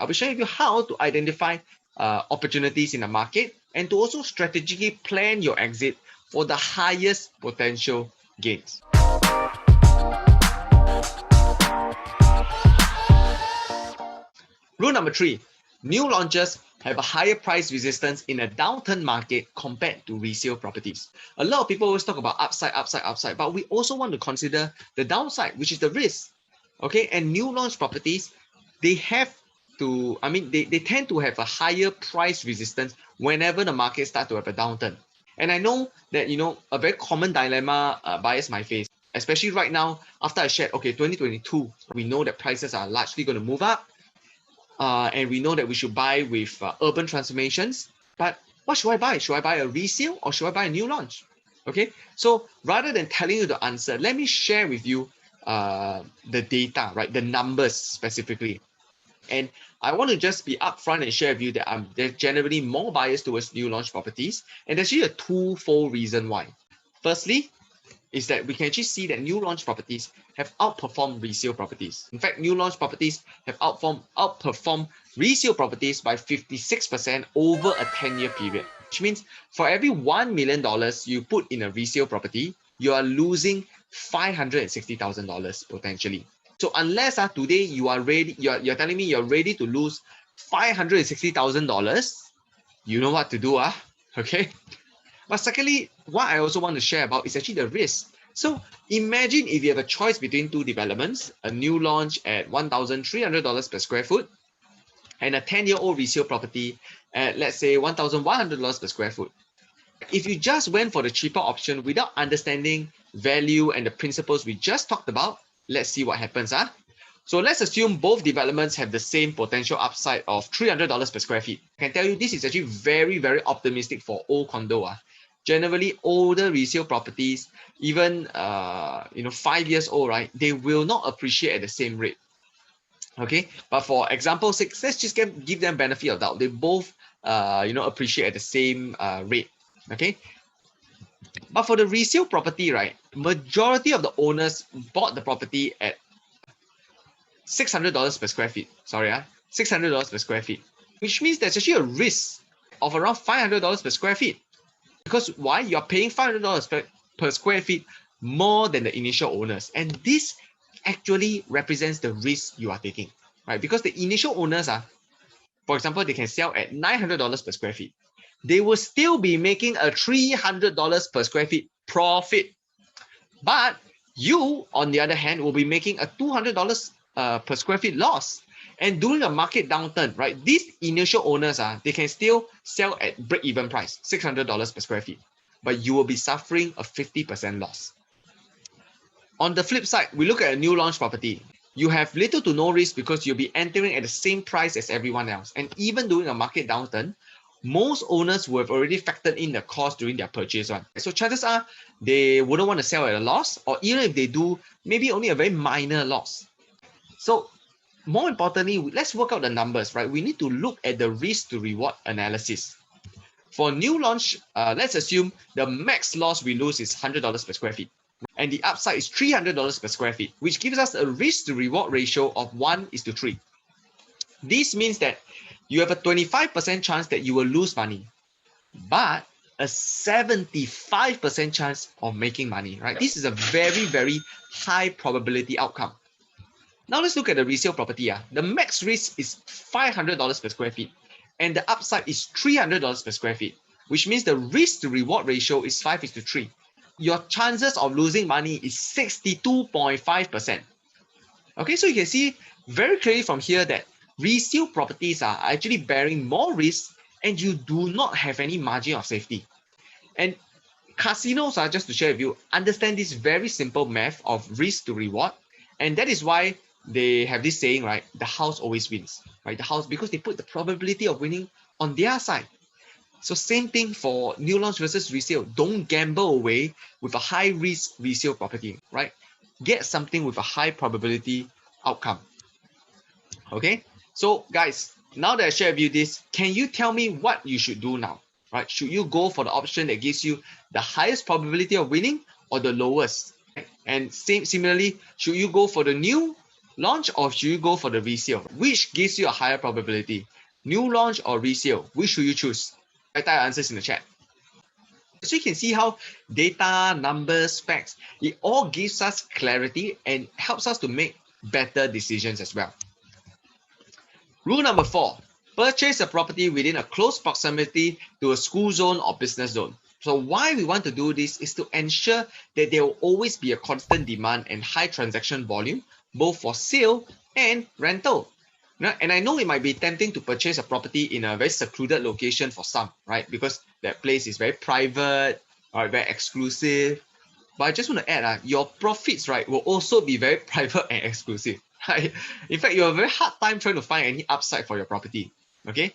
I'll be sharing with you how to identify opportunities in the market and to also strategically plan your exit for the highest potential gains. Rule number 3, new launches have a higher price resistance in a downturn market compared to resale properties. A lot of people always talk about upside, but we also want to consider the downside, which is the risk. Okay, and new launch properties, they tend to have a higher price resistance whenever the market starts to have a downturn. And I know that, a very common dilemma buyers might face, especially right now, after I shared, 2022, we know that prices are largely going to move up. And we know that we should buy with urban transformations. But what should I buy? Should I buy a resale or should I buy a new launch? Okay, so rather than telling you the answer, let me share with you the data, right? The numbers specifically. And I want to just be upfront and share with you that there's generally more bias towards new launch properties. And there's actually a twofold reason why. Firstly, is that we can actually see that new launch properties have outperformed resale properties. In fact, new launch properties have outperformed resale properties by 56% over a 10-year period, which means for every $1 million you put in a resale property, you are losing $560,000 potentially. So unless today you are ready, you're telling me you're ready to lose $560,000, you know what to do, okay? But secondly, what I also want to share about is actually the risk. So imagine if you have a choice between two developments, a new launch at $1,300 per square foot and a 10-year-old resale property at, let's say, $1,100 per square foot. If you just went for the cheaper option without understanding value and the principles we just talked about, let's see what happens. So let's assume both developments have the same potential upside of $300 per square feet. I can tell you this is actually very, very optimistic for old condo. Generally, older resale properties, even 5 years old, right? They will not appreciate at the same rate. Okay, but for example 6, let's just give them benefit of doubt. They both appreciate at the same rate. Okay, but for the resale property, right? Majority of the owners bought the property at $600 per square feet. Sorry, $600 per square feet, which means there's actually a risk of around $500 per square feet. Because why? You're paying $500 per square feet more than the initial owners. And this actually represents the risk you are taking, right? Because the initial owners for example, they can sell at $900 per square feet. They will still be making a $300 per square feet profit. But you, on the other hand, will be making a $200 per square feet loss. And during a market downturn, right, these initial owners, they can still sell at break-even price, $600 per square feet, but you will be suffering a 50% loss. On the flip side, we look at a new launch property. You have little to no risk because you'll be entering at the same price as everyone else. And even during a market downturn, most owners will have already factored in the cost during their purchase. So chances are they wouldn't want to sell at a loss, or even if they do, maybe only a very minor loss. So more importantly, let's work out the numbers, right? We need to look at the risk to reward analysis. For new launch, let's assume the max loss we lose is $100 per square feet. And the upside is $300 per square feet, which gives us a risk to reward ratio of 1:3. This means that you have a 25% chance that you will lose money, but a 75% chance of making money, right? This is a very, very high probability outcome. Now let's look at the resale property. The max risk is $500 per square feet, and the upside is $300 per square feet, which means the risk to reward ratio is 5:3. Your chances of losing money is 62.5%. Okay, so you can see very clearly from here that resale properties are actually bearing more risk and you do not have any margin of safety. And casinos, just to share with you, understand this very simple math of risk to reward. And that is why they have this saying, right? The house always wins, right? The house, because they put the probability of winning on their side. So same thing for new launch versus resale. Don't gamble away with a high risk resale property, right? Get something with a high probability outcome. Okay, so guys, now that I share with you this, can you tell me what you should do now, right? Should you go for the option that gives you the highest probability of winning or the lowest? And similarly, should you go for the new Launch or should you go for the resale? Which gives you a higher probability? New launch or resale? Which should you choose? Write down your answers in the chat. So you can see how data, numbers, facts, it all gives us clarity and helps us to make better decisions as well. Rule number 4, purchase a property within a close proximity to a school zone or business zone. So why we want to do this is to ensure that there will always be a constant demand and high transaction volume, both for sale and rental. And I know it might be tempting to purchase a property in a very secluded location for some, right? Because that place is very private, or very exclusive. But I just want to add, your profits, right, will also be very private and exclusive. Right? In fact, you have a very hard time trying to find any upside for your property. Okay?